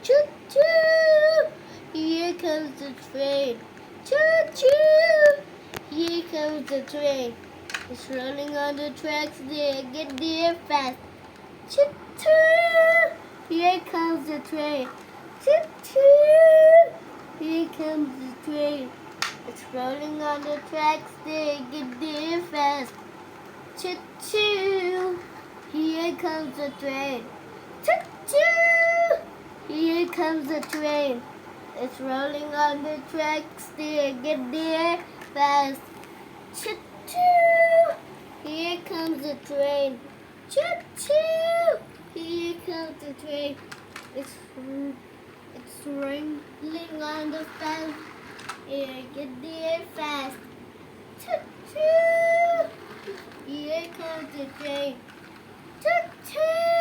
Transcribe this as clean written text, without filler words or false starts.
Choo-choo! Here comes the train. Choo-choo! Here comes the train. It's rolling on the tracks there. Get there fast. Choo-choo! Here comes the train. Choo-choo! Here comes the train. It's rolling on the tracks there. Get there fast. Choo-choo! Here comes the train. Choo-choo! Here comes the train. It's rolling on the tracks there. Get there fast. Choo-choo! Here comes the train. Choo-choo! Here comes the train. It's rolling on the fast. Here, get there fast. Choo-choo! Here comes the train. Choo-choo!